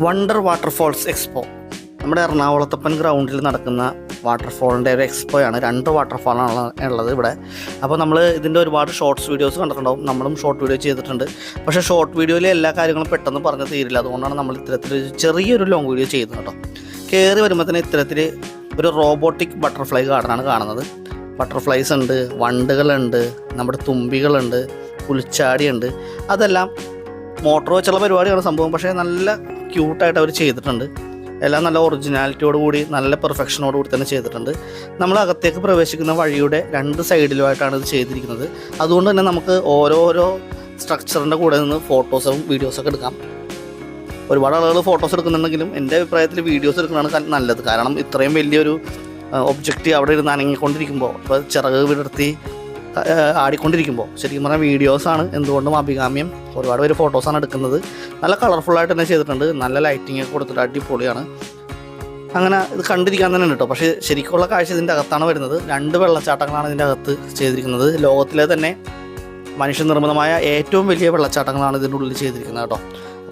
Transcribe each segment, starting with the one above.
Wonder waterfalls expo നമ്മുടെ എറണാകുളത്തപ്പൻ ഗ്രൗണ്ടിൽ നടക്കുന്ന വാട്ടർഫോളിൻ്റെ ഒരു എക്സ്പോയാണ്. 2 വാട്ടർഫോളാണ് ഉള്ളത് ഇവിടെ. അപ്പോൾ നമ്മൾ ഇതിൻ്റെ ഒരുപാട് ഷോർട്സ് വീഡിയോസ് കണ്ടിട്ടുണ്ടാവും. നമ്മളും ഷോർട്ട് വീഡിയോ ചെയ്തിട്ടുണ്ട്. പക്ഷേ ഷോർട്ട് വീഡിയോയിൽ എല്ലാ കാര്യങ്ങളും പെട്ടെന്ന് പറഞ്ഞ് തീരില്ല. അതുകൊണ്ടാണ് നമ്മൾ ഇത്തരത്തിൽ ചെറിയൊരു ലോങ് വീഡിയോ ചെയ്യുന്നത് കേട്ടോ. കയറി വരുമ്പോൾ തന്നെ ഇത്തരത്തിൽ ഒരു റോബോട്ടിക് ബട്ടർഫ്ലൈ ഗാർഡനാണ് കാണുന്നത്. ബട്ടർഫ്ലൈസ് ഉണ്ട്, വണ്ടുകളുണ്ട്, നമ്മുടെ തുമ്പികളുണ്ട്, പുൽച്ചാടിയുണ്ട്. അതെല്ലാം മോട്ടോർ വെച്ചുള്ള പരിപാടിയാണ് സംഭവം. പക്ഷേ നല്ല ക്യൂട്ടായിട്ട് അവർ ചെയ്തിട്ടുണ്ട്. എല്ലാം നല്ല ഒറിജിനാലിറ്റിയോട് കൂടി നല്ല പെർഫെക്ഷനോട് കൂടി തന്നെ ചെയ്തിട്ടുണ്ട്. നമ്മൾ അകത്തേക്ക് പ്രവേശിക്കുന്ന വഴിയുടെ 2 സൈഡിലുമായിട്ടാണ് ഇത് ചെയ്തിരിക്കുന്നത്. അതുകൊണ്ട് തന്നെ നമുക്ക് ഓരോരോ സ്ട്രക്ചറിൻ്റെ കൂടെ നിന്ന് ഫോട്ടോസും വീഡിയോസൊക്കെ എടുക്കാം. ഒരുപാട് ആളുകൾ ഫോട്ടോസ് എടുക്കുന്നുണ്ടെങ്കിലും എൻ്റെ അഭിപ്രായത്തിൽ വീഡിയോസ് എടുക്കുന്നതാണ് നല്ലത്. കാരണം ഇത്രയും വലിയൊരു ഒബ്ജക്റ്റ് അവിടെ ഇരുന്ന് അനങ്ങിക്കൊണ്ടിരിക്കുമ്പോൾ, ഇപ്പോൾ ചിറക് വിടർത്തി ആടിക്കൊണ്ടിരിക്കുമ്പോൾ ശരിക്കും പറഞ്ഞാൽ വീഡിയോസാണ് എന്തുകൊണ്ടും അഭികാമ്യം. ഒരുപാട് പേര് ഫോട്ടോസാണ് എടുക്കുന്നത്. നല്ല കളർഫുള്ളായിട്ട് തന്നെ ചെയ്തിട്ടുണ്ട്. നല്ല ലൈറ്റിംഗ് ഒക്കെ കൊടുത്തിട്ട് അടിപൊളിയാണ്. അങ്ങനെ ഇത് കണ്ടിരിക്കാൻ തന്നെ ഉണ്ട് കേട്ടോ. പക്ഷേ ശരിക്കുള്ള കാഴ്ച ഇതിൻ്റെ അകത്താണ് വരുന്നത്. 2 വെള്ളച്ചാട്ടങ്ങളാണ് ഇതിൻ്റെ അകത്ത് ചെയ്തിരിക്കുന്നത്. ലോകത്തിലെ തന്നെ മനുഷ്യനിർമ്മിതമായ ഏറ്റവും വലിയ വെള്ളച്ചാട്ടങ്ങളാണ് ഇതിൻ്റെ ഉള്ളിൽ ചെയ്തിരിക്കുന്നത് കേട്ടോ.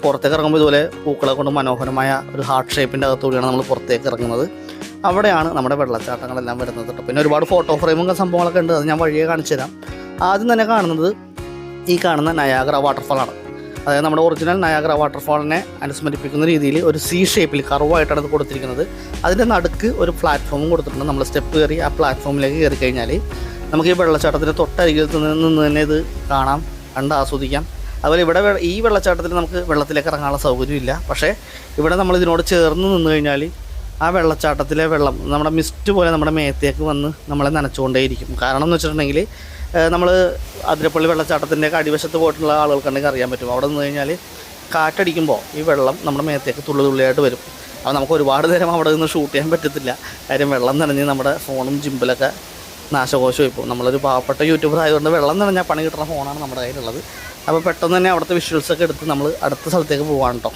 പുറത്തേക്ക് ഇറങ്ങുമ്പോൾ ഇതുപോലെ പൂക്കളെ കൊണ്ട് മനോഹരമായ ഒരു ഹാർട്ട് ഷേപ്പിൻ്റെ അകത്തുകൂടിയാണ് നമ്മൾ പുറത്തേക്ക് ഇറങ്ങുന്നത്. അവിടെയാണ് നമ്മുടെ വെള്ളച്ചാട്ടങ്ങളെല്ലാം വരുന്നത് കേട്ടോ. പിന്നെ ഒരുപാട് ഫോട്ടോ ഫ്രെയിമും സംഭവങ്ങളൊക്കെ ഉണ്ട്. അത് ഞാൻ വഴിയെ കാണിച്ചു തരാം. ആദ്യം തന്നെ കാണുന്നത് ഈ കാണുന്ന നയാഗ്ര വാട്ടർഫാളാണ്. അതായത് നമ്മുടെ ഒറിജിനൽ നയാഗ്ര വാട്ടർഫാളിനെ അനുസ്മരിപ്പിക്കുന്ന രീതിയിൽ ഒരു സി ഷേപ്പിൽ കർവായിട്ടാണ് ഇത് കൊടുത്തിരിക്കുന്നത്. അതിൻ്റെ നടുക്ക് ഒരു പ്ലാറ്റ്ഫോമും കൊടുത്തിട്ടുണ്ട്. നമ്മൾ സ്റ്റെപ്പ് കയറി ആ പ്ലാറ്റ്ഫോമിലേക്ക് കയറി കഴിഞ്ഞാൽ നമുക്ക് ഈ വെള്ളച്ചാട്ടത്തിൻ്റെ തൊട്ടരികിൽ നിന്ന് തന്നെ ഇത് കാണാം, കണ്ട് ആസ്വദിക്കാം. അതുപോലെ ഇവിടെ ഈ വെള്ളച്ചാട്ടത്തിൽ നമുക്ക് വെള്ളത്തിലേക്ക് ഇറങ്ങാനുള്ള സൗകര്യമില്ല. പക്ഷേ ഇവിടെ നമ്മൾ ഇതിനോട് ചേർന്ന് നിന്ന് കഴിഞ്ഞാൽ ആ വെള്ളച്ചാട്ടത്തിലെ വെള്ളം നമ്മുടെ മിസ്റ്റ് പോലെ നമ്മുടെ മേത്തേക്ക് വന്ന് നമ്മളെ നനച്ചുകൊണ്ടേയിരിക്കും. കാരണം എന്ന് വെച്ചിട്ടുണ്ടെങ്കിൽ നമ്മൾ അതിരപ്പള്ളി വെള്ളച്ചാട്ടത്തിൻ്റെ അടിവശത്ത് പോയിട്ടുള്ള ആളുകൾക്കുണ്ടെങ്കിൽ അറിയാൻ പറ്റും. അവിടെ നിന്ന് കഴിഞ്ഞാൽ കാറ്റടിക്കുമ്പോൾ ഈ വെള്ളം നമ്മുടെ മേത്തേക്ക് തുള്ളിയായിട്ട് വരും. അപ്പോൾ നമുക്ക് ഒരുപാട് നേരം അവിടെ നിന്ന് ഷൂട്ട് ചെയ്യാൻ പറ്റത്തില്ല. കാര്യം വെള്ളം നനഞ്ഞ് നമ്മുടെ ഫോണും ജിമ്പിലൊക്കെ നാശകോശമായി പോകും. നമ്മളൊരു പാവപ്പെട്ട യൂട്യൂബർ ആയതുകൊണ്ട് വെള്ളം നനഞ്ഞാൽ പണി കിട്ടുന്ന ഫോണാണ് നമ്മുടെ കയ്യിലുള്ളത്. അപ്പോൾ പെട്ടെന്ന് തന്നെ അവിടുത്തെ വിഷ്വൽസൊക്കെ എടുത്ത് നമ്മൾ അടുത്ത സ്ഥലത്തേക്ക് പോകാൻ കേട്ടോ.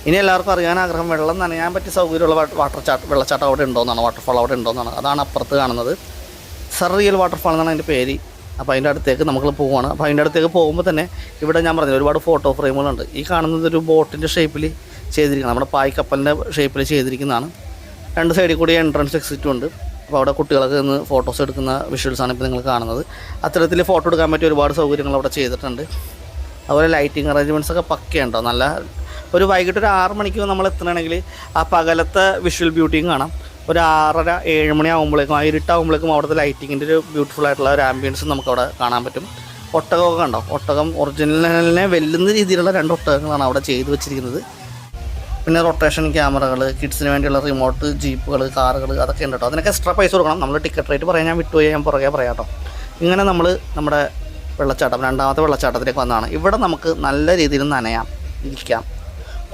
ഇനി എല്ലാവർക്കും അറിയാൻ ആഗ്രഹം, വെള്ളം നനയാൻ പറ്റിയ സൗകര്യമുള്ള വെള്ളച്ചാട്ടം അവിടെ ഉണ്ടോയെന്നാണ്, വാട്ടർഫാൾ അവിടെ ഉണ്ടോയെന്നാണ്. അതാണ് അപ്പുറത്ത് കാണുന്നത്. സർറിയൽ വാട്ടർഫാൾ എന്നാണ് അതിൻ്റെ പേര്. അപ്പോൾ അതിൻ്റെ അടുത്തേക്ക് നമ്മൾ പോവുകയാണ്. അപ്പോൾ അതിൻ്റെ അടുത്തേക്ക് പോകുമ്പോൾ തന്നെ ഇവിടെ ഞാൻ പറഞ്ഞത് ഒരുപാട് ഫോട്ടോ ഫ്രെയിമുകളുണ്ട്. ഈ കാണുന്നത് ഒരു ബോട്ടിൻ്റെ ഷേപ്പിൽ ചെയ്തിരിക്കുന്നത്, നമ്മുടെ പായ്ക്കപ്പലിൻ്റെ ഷേപ്പിൽ ചെയ്തിരിക്കുന്നതാണ്. 2 സൈഡിൽ കൂടി എൻട്രൻസ് എക്സിറ്റും ഉണ്ട്. അപ്പോൾ അവിടെ കുട്ടികളൊക്കെ നിന്ന് ഫോട്ടോസ് എടുക്കുന്ന വിഷ്വൽസാണ് ഇപ്പോൾ നിങ്ങൾ കാണുന്നത്. അത്തരത്തിൽ ഫോട്ടോ എടുക്കാൻ പറ്റിയ ഒരുപാട് സൗകര്യങ്ങൾ അവിടെ ചെയ്തിട്ടുണ്ട്. അതുപോലെ ലൈറ്റിംഗ് അറേഞ്ച്മെൻറ്റ്സൊക്കെ പക്കയുണ്ടോ. നല്ല ഒരു വൈകിട്ട് ഒരു 6 മണിക്ക് നമ്മൾ എത്തണമെങ്കിൽ ആ പകലത്തെ വിഷ്വൽ ബ്യൂട്ടിയും കാണാം. ഒരു 6:30 7 മണി ആകുമ്പോഴേക്കും, ആ ഇരുട്ടാകുമ്പോഴേക്കും അവിടുത്തെ ലൈറ്റിങ്ങിൻ്റെ ഒരു ബ്യൂട്ടിഫുൾ ആയിട്ടുള്ള ഒരു ആംബിയൻസ് നമുക്കവിടെ കാണാൻ പറ്റും. ഒട്ടകമൊക്കെ കണ്ടോ. ഒട്ടകം ഒറിജിനലിനെ വെല്ലുന്ന രീതിയിലുള്ള 2 ഒട്ടകങ്ങളാണ് അവിടെ ചെയ്തു വെച്ചിരിക്കുന്നത്. പിന്നെ റൊട്ടേഷൻ ക്യാമറകൾ, കിഡ്സിന് വേണ്ടിയുള്ള റിമോട്ട് ജീപ്പുകൾ, കാറുകൾ, അതൊക്കെ ഉണ്ട് കേട്ടോ. അതിനൊക്കെ എക്സ്ട്രാ പൈസ കൊടുക്കണം. നമ്മൾ ടിക്കറ്റ് റേറ്റ് പറയാൻ ഞാൻ വിട്ടുപോയി, ഞാൻ പുറകെ പറയാം കേട്ടോ. ഇങ്ങനെ നമ്മൾ നമ്മുടെ വെള്ളച്ചാട്ടം 2ാമത്തെ വെള്ളച്ചാട്ടത്തിലേക്ക് വന്നതാണ്. ഇവിടെ നമുക്ക് നല്ല രീതിയിൽ നനയാം, ഇരിക്കാം,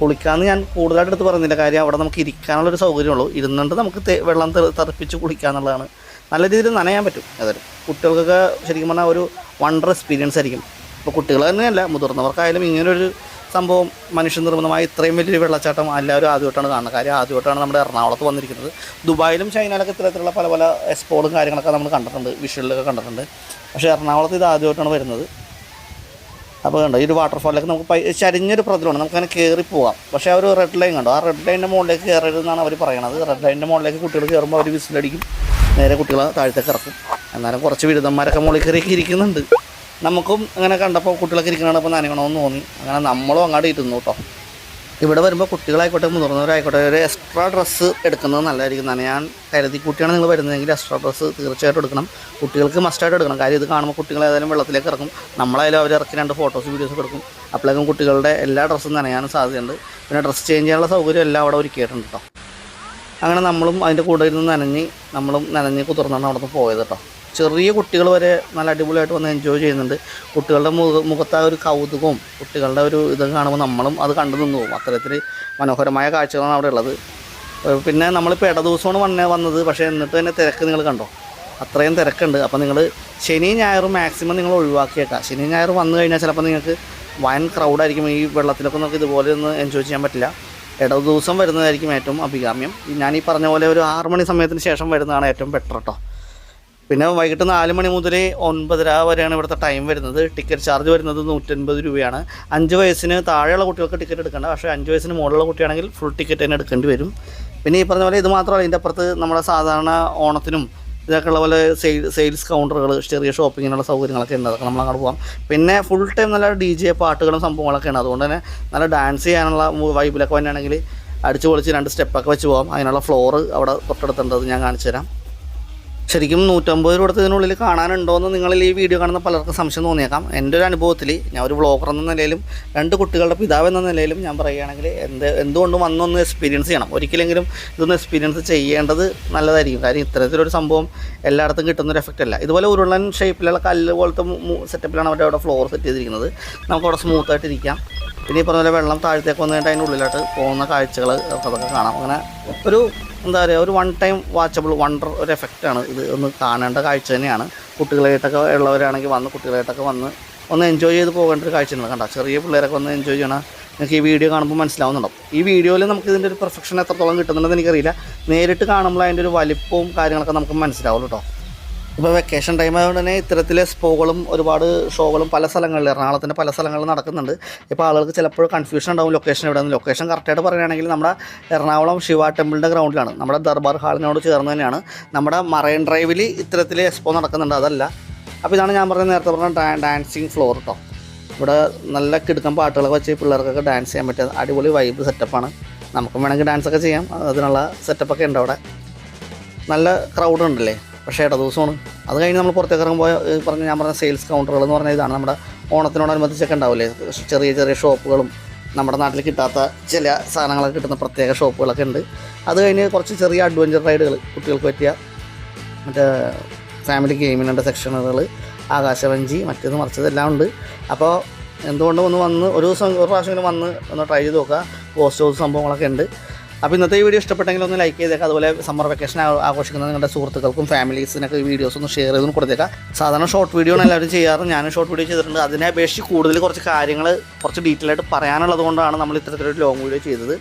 കുളിക്കാമെന്ന് ഞാൻ കൂടുതലായിട്ട് എടുത്ത് പറയുന്നില്ല. കാര്യം അവിടെ നമുക്ക് ഇരിക്കാനുള്ളൊരു സൗകര്യമുള്ളൂ. ഇരുന്നുകൊണ്ട് നമുക്ക് വെള്ളം തെറിപ്പിച്ച് കുളിക്കുക എന്നുള്ളതാണ്. നല്ല രീതിയിൽ നനയാൻ പറ്റും. അതൊരു കുട്ടികൾക്കൊക്കെ ശരിക്കും പറഞ്ഞാൽ ഒരു വണ്ടർ എക്സ്പീരിയൻസ് ആയിരിക്കും. ഇപ്പോൾ കുട്ടികൾ തന്നെയല്ല, മുതിർന്നവർക്കായാലും ഇങ്ങനൊരു സംഭവം മനുഷ്യനിർമ്മിതമായ ഇത്രയും വലിയൊരു വെള്ളച്ചാട്ടം എല്ലാവരും ആദ്യമായിട്ടാണ് കാണുന്നത്. കാര്യം ആദ്യമായിട്ടാണ് നമ്മുടെ എറണാകുളത്ത് വന്നിരിക്കുന്നത്. ദുബായിലും ചൈനയിലൊക്കെ ഇത്തരത്തിലുള്ള പല എക്സ്പോളും കാര്യങ്ങളൊക്കെ നമ്മൾ കണ്ടിട്ടുണ്ട്, വിഷ്വലിലൊക്കെ കണ്ടിട്ടുണ്ട്. പക്ഷേ എറണാകുളത്ത് ഇത് ആദ്യമായിട്ടാണ് വരുന്നത്. അപ്പോൾ കണ്ടോ, ഈ ഒരു വാട്ടർഫാളിലേക്ക് നമുക്ക് ചരിഞ്ഞൊരു പ്രതലമാണ്, നമുക്കങ്ങനെ കയറി പോകാം. പക്ഷേ ആ ഒരു റെഡ് ലൈൻ കണ്ടോ, ആ റെഡ് ലൈനിൻ്റെ മുകളിലേക്ക് കയറരുതെന്നാണ് അവർ പറയണത്. റെഡ് ലൈനിൻ്റെ മുകളിലേക്ക് കുട്ടികൾ കയറുമ്പോൾ അവർ വിസിലടിക്കും, നേരെ കുട്ടികളെ താഴത്തേക്ക് ഇറക്കും. എന്നാലും കുറച്ച് ബിരുദന്മാരൊക്കെ മുകളിൽ കയറിയൊക്കെ ഇരിക്കുന്നുണ്ട്. നമുക്കും അങ്ങനെ കണ്ടപ്പോൾ കുട്ടികളൊക്കെ ഇരിക്കണതാണ് ഇപ്പോൾ നനയണമെന്ന് തോന്നി. അങ്ങനെ നമ്മളും അങ്ങോട്ട് ഇരുന്നു കേട്ടോ. ഇവിടെ വരുമ്പോൾ കുട്ടികളായിക്കോട്ടെ മുതിർന്നവരായിക്കോട്ടെ ഒരു എക്സ്ട്രാ ഡ്രസ്സ് എടുക്കുന്നത് നല്ലതായിരിക്കും. നനയാൻ കരുതി കൂട്ടിയാണ് നിങ്ങൾ വരുന്നതെങ്കിൽ എക്സ്ട്രാ ഡ്രസ്സ് തീർച്ചയായിട്ടും എടുക്കണം. കുട്ടികൾക്ക് മസ്റ്റായിട്ട് എടുക്കണം. കാര്യം ഇത് കാണുമ്പോൾ കുട്ടികൾ ഏതായാലും വെള്ളത്തിലേക്ക് ഇറക്കും. നമ്മളായാലും അവർ ഇറക്കി 2 ഫോട്ടോസ് വീഡിയോസ് എടുക്കും. അപ്പോഴേക്കും കുട്ടികളുടെ എല്ലാ ഡ്രസ്സും നനയാനും സാധ്യതയുണ്ട്. പിന്നെ ഡ്രസ്സ് ചേഞ്ച് ചെയ്യാനുള്ള സൗകര്യം എല്ലാം അവിടെ ഒരുക്കിയിട്ടുണ്ട് കേട്ടോ. അങ്ങനെ നമ്മളും അതിൻ്റെ കൂടെ ഇരുന്ന് നനഞ്ഞ് കുതിർന്നാണ് അവിടെ നിന്ന് പോയത് കേട്ടോ. ചെറിയ കുട്ടികൾ വരെ നല്ല അടിപൊളിയായിട്ട് വന്ന് എൻജോയ് ചെയ്യുന്നുണ്ട്. കുട്ടികളുടെ മുഖത്ത് ആ ഒരു കൗതുകവും കുട്ടികളുടെ ഒരു ഇതൊക്കെ കാണുമ്പോൾ നമ്മളും അത് കണ്ടു നിന്ന് പോകും. അത്തരത്തിൽ മനോഹരമായ കാഴ്ചകളാണ് അവിടെ ഉള്ളത്. പിന്നെ നമ്മളിപ്പോൾ ദിവസമാണ് വന്നത്. പക്ഷേ എന്നിട്ട് തന്നെ തിരക്ക് നിങ്ങൾ കണ്ടോ, അത്രയും തിരക്കുണ്ട്. അപ്പോൾ നിങ്ങൾ ശനി ഞായറും മാക്സിമം നിങ്ങൾ ഒഴിവാക്കിയേക്കാം. ശനി ഞായർ വന്നു കഴിഞ്ഞാൽ ചിലപ്പോൾ നിങ്ങൾക്ക് വൻ ക്രൗഡായിരിക്കും. ഈ വെള്ളത്തിലൊക്കെ നമുക്ക് ഇതുപോലെ ഒന്ന് എൻജോയ് ചെയ്യാൻ പറ്റില്ല. ദിവസം വരുന്നതായിരിക്കും ഏറ്റവും അഭികാമ്യം. ഞാൻ ഈ പറഞ്ഞ പോലെ ഒരു 6 മണി സമയത്തിന് ശേഷം വരുന്നതാണ് ഏറ്റവും ബെറ്റർ കേട്ടോ. പിന്നെ വൈകിട്ട് 4 മണി മുതൽ 9:30 വരെയാണ് ഇവിടുത്തെ ടൈം വരുന്നത്. ടിക്കറ്റ് ചാർജ് വരുന്നത് 150 രൂപയാണ്. 5 വയസ്സിന് താഴെയുള്ള കുട്ടികൾക്ക് ടിക്കറ്റ് എടുക്കേണ്ട, പക്ഷേ 5 വയസ്സിന് മുകളിലുള്ള കുട്ടിയാണെങ്കിൽ ഫുൾ ടിക്കറ്റ് തന്നെ എടുക്കേണ്ടി വരും. പിന്നെ ഈ പറഞ്ഞ പോലെ ഇത് മാത്രമല്ല, ഇതിൻ്റെ അപ്പുറത്ത് നമ്മുടെ സാധാരണ ഓണത്തിനും ഇതൊക്കെ ഉള്ള പോലെ സെയിൽസ് കൗണ്ടറുകൾ, ചെറിയ ഷോപ്പിങ്ങിനുള്ള സൗകര്യങ്ങളൊക്കെ ഉണ്ട്. അതൊക്കെ നമ്മളങ്ങോട്ട് പോകാം. പിന്നെ ഫുൾ ടൈം നല്ല DJ പാട്ടുകളും സംഭവങ്ങളൊക്കെയാണ്. അതുകൊണ്ട് തന്നെ നല്ല ഡാൻസ് ചെയ്യാനുള്ള വൈബിലൊക്കെ വന്നെയാണെങ്കിൽ അടിച്ച് പൊളിച്ച് 2 സ്റ്റെപ്പൊക്കെ വെച്ച് പോകാം. അതിനുള്ള ഫ്ലോറ് അവിടെ തൊട്ടടുത്തുണ്ടത് ഞാൻ കാണിച്ചു തരാം. ശരിക്കും 150 രൂപ കൊടുത്ത് ഇതിനുള്ളിൽ കാണാനുണ്ടോ എന്ന് നിങ്ങളിൽ ഈ വീഡിയോ കാണുന്ന പലർക്കും സംശയം തോന്നിയേക്കാം. എൻ്റെ ഒരു അനുഭവത്തിൽ, ഞാൻ ഒരു വ്ളോഗർ എന്ന നിലയിലും 2 കുട്ടികളുടെ പിതാവ് എന്ന നിലയിലും ഞാൻ പറയുകയാണെങ്കിൽ എന്തുകൊണ്ടും വന്നൊന്ന് എക്സ്പീരിയൻസ് ചെയ്യണം. ഒരിക്കലെങ്കിലും ഇതൊന്ന് എക്സ്പീരിയൻസ് ചെയ്യേണ്ടത് നല്ലതായിരിക്കും. കാര്യം ഇത്തരത്തിലൊരു സംഭവം എല്ലായിടത്തും കിട്ടുന്നൊരു എഫക്റ്റ് അല്ല. ഇതുപോലെ ഉരുളൻ ഷേപ്പിലുള്ള കല്ല് പോലത്തെ സെറ്റപ്പിലാണ് അവരുടെ അവിടെ ഫ്ലോർ സെറ്റ് ചെയ്തിരിക്കുന്നത്. നമുക്കവിടെ സ്മൂത്തായിട്ടിരിക്കാം. പിന്നെ ഈ പറഞ്ഞ പോലെ വെള്ളം താഴത്തേക്ക് വന്നിട്ട് അതിൻ്റെ ഉള്ളിലോട്ട് പോകുന്ന കാഴ്ചകൾ അതൊക്കെ കാണാം. അങ്ങനെ ഒരു എന്താ പറയുക, ഒരു വൺ ടൈം വാച്ചബിൾ വണ്ടർ ഒരു എഫക്റ്റാണ് ഇത്. ഒന്ന് കാണേണ്ട കാഴ്ച തന്നെയാണ്. കുട്ടികളായിട്ടൊക്കെ ഉള്ളവരാണെങ്കിൽ കുട്ടികളായിട്ടൊക്കെ വന്ന് ഒന്ന് എൻജോയ് ചെയ്ത് പോകേണ്ട ഒരു കാഴ്ച ഉണ്ട്. കണ്ടോ, ചെറിയ പിള്ളേരൊക്കെ ഒന്ന് എൻജോയ് ചെയ്യണം. നിങ്ങൾക്ക് ഈ വീഡിയോ കാണുമ്പോൾ മനസ്സിലാവുന്നുണ്ടാവും. ഈ വീഡിയോയിൽ നമുക്ക് ഇതിൻ്റെ ഒരു പെർഫെക്ഷൻ എത്രത്തോളം കിട്ടുന്നുണ്ടെന്ന് എനിക്കറിയില്ല. നേരിട്ട് കാണുമ്പോൾ അതിൻ്റെ ഒരു വലിപ്പവും കാര്യങ്ങളൊക്കെ നമുക്ക് മനസ്സിലാവുള്ളൂ കേട്ടോ. ഇപ്പോൾ വെക്കേഷൻ ടൈം ആയതുകൊണ്ട് തന്നെ ഇത്തരത്തിലെ എക്സ്പോകളും ഒരുപാട് ഷോകളും പല സ്ഥലങ്ങളിൽ, എറണാകുളത്തിൻ്റെ പല സ്ഥലങ്ങളിൽ നടക്കുന്നുണ്ട്. ഇപ്പോൾ ആളുകൾക്ക് ചിലപ്പോൾ കൺഫ്യൂഷൻ ഉണ്ടാവും ലൊക്കേഷൻ എവിടെയാണ്. ലൊക്കേഷൻ കറക്റ്റായിട്ട് പറയുകയാണെങ്കിൽ നമ്മുടെ എറണാകുളം ശിവ ടെമ്പിളിൻ്റെ ഗ്രൗണ്ടിലാണ്, നമ്മുടെ ദർബാർ ഹാളിനോട് ചേർന്ന് തന്നെയാണ്. നമ്മുടെ മറൈൻ ഡ്രൈവിൽ ഇത്തരത്തിലെ എക്സ്പോ നടക്കുന്നുണ്ട്, അതല്ല. അപ്പോൾ ഇതാണ് ഞാൻ നേരത്തെ പറഞ്ഞ ഡാൻസിങ് ഫ്ലോർ കേട്ടോ. ഇവിടെ നല്ല കിടുക്കൻ പാട്ടുകളൊക്കെ വെച്ച് പിള്ളേർക്കൊക്കെ ഡാൻസ് ചെയ്യാൻ പറ്റിയ അടിപൊളി വൈബ് സെറ്റപ്പാണ്. നമുക്കും വേണമെങ്കിൽ ഡാൻസൊക്കെ ചെയ്യാം, അതിനുള്ള സെറ്റപ്പൊക്കെ ഉണ്ട് അവിടെ. നല്ല ക്രൗഡ് ഉണ്ടല്ലേ. പക്ഷേ ദിവസമാണ്. അത് കഴിഞ്ഞ് നമ്മൾ പുറത്തേക്ക് ഇറങ്ങുമ്പോൾ ഞാൻ പറഞ്ഞ സെയിൽസ് കൗണ്ടറുകൾ എന്ന് പറഞ്ഞാൽ ഇതാണ്. നമ്മുടെ ഓണത്തിനോടനുബന്ധിച്ചൊക്കെ ഉണ്ടാവില്ലേ ചെറിയ ചെറിയ ഷോപ്പുകളും, നമ്മുടെ നാട്ടിൽ കിട്ടാത്ത ചില സാധനങ്ങളൊക്കെ കിട്ടുന്ന പ്രത്യേക ഷോപ്പുകളൊക്കെ ഉണ്ട്. അത് കഴിഞ്ഞ് കുറച്ച് ചെറിയ അഡ്വഞ്ചർ റൈഡുകൾ, കുട്ടികൾക്ക് പറ്റിയ മറ്റേ ഫാമിലി ഗെയിമിനുള്ള സെക്ഷനുകൾ, ആകാശവഞ്ചി, മറ്റേത് മറിച്ചതെല്ലാം ഉണ്ട്. അപ്പോൾ എന്തുകൊണ്ടും വന്ന് ഒരു പ്രാവശ്യം വന്ന് ഒന്ന് ട്രൈ ചെയ്ത് നോക്കുക. പോസ്റ്റ് ഹൗസ് സംഭവങ്ങളൊക്കെ ഉണ്ട്. അപ്പോൾ ഇന്നത്തെ ഈ വീഡിയോ ഇഷ്ടപ്പെട്ടെങ്കിൽ ഒന്ന് ലൈക്ക് ചെയ്തേക്കാം. അതുപോലെ സമ്മർ വെക്കേഷൻ ആഘോഷിക്കുന്ന നിങ്ങളുടെ സുഹൃത്തുക്കൾക്കും ഫാമിലീസിനൊക്കെ ഈ വീഡിയോസ് ഒന്ന് ഷെയർ ചെയ്തും കൊടുത്തേക്കാം. സാധാരണ ഷോർട്ട് വീഡിയോ ആണ് എല്ലാവരും ചെയ്യാറ്. ഞാനും ഷോർട്ട് വീഡിയോ ചെയ്തിട്ടുണ്ട്. അതിനെ അപേക്ഷിച്ച് കൂടുതൽ കുറച്ച് കാര്യങ്ങൾ കുറച്ച് ഡീറ്റെയിൽ ആയിട്ട് പറയാനുള്ളത് കൊണ്ടാണ് നമ്മൾ ഇത്തരത്തിലൊരു ലോങ് വീഡിയോ ചെയ്തത്.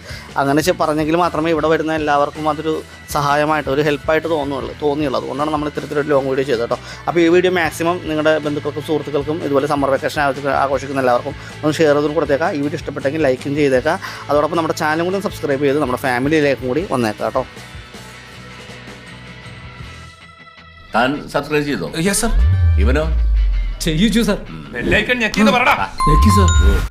അങ്ങനെ പറഞ്ഞെങ്കിൽ മാത്രമേ ഇവിടെ വരുന്ന എല്ലാവർക്കും അതൊരു സഹായമായിട്ട്, ഒരു ഹെൽപ്പായിട്ട് തോന്നിയുള്ളൂ. അതുകൊണ്ടാണ് നമ്മൾ ഇത്തരത്തിലൊരു ലോങ് വീഡിയോ ചെയ്തത് കേട്ടോ. അപ്പോൾ ഈ വീഡിയോ മാക്സിമം നിങ്ങളുടെ ബന്ധുക്കൾക്കും സുഹൃത്തുക്കൾക്കും ഇതുപോലെ സമ്മർ വെക്കേഷൻ ആഘോഷിക്കുന്ന എല്ലാവർക്കും ഒന്ന് ഷെയർ ചെയ്തും കൊടുത്തേക്കാം. ഈ വീഡിയോ ഇഷ്ടപ്പെട്ടെങ്കിൽ ലൈക്കും ചെയ്തേക്കാം. അതോടൊപ്പം നമ്മുടെ ചാനൽ കൂടി സബ്സ്ക്രൈബ് ചെയ്ത് നമ്മുടെ ഫാമിലിയിലേക്കും കൂടി വന്നേക്കാം കേട്ടോ. താൻ സബ്സ്ക്രൈബ് ചെയ്തോ? Yes sir. ഇവനോ? ചെയ്യിച്ചു സർ. ബെല്ലൈക്കൺ ഞെക്കി എന്ന് പറടാ. ഞെക്കി സർ.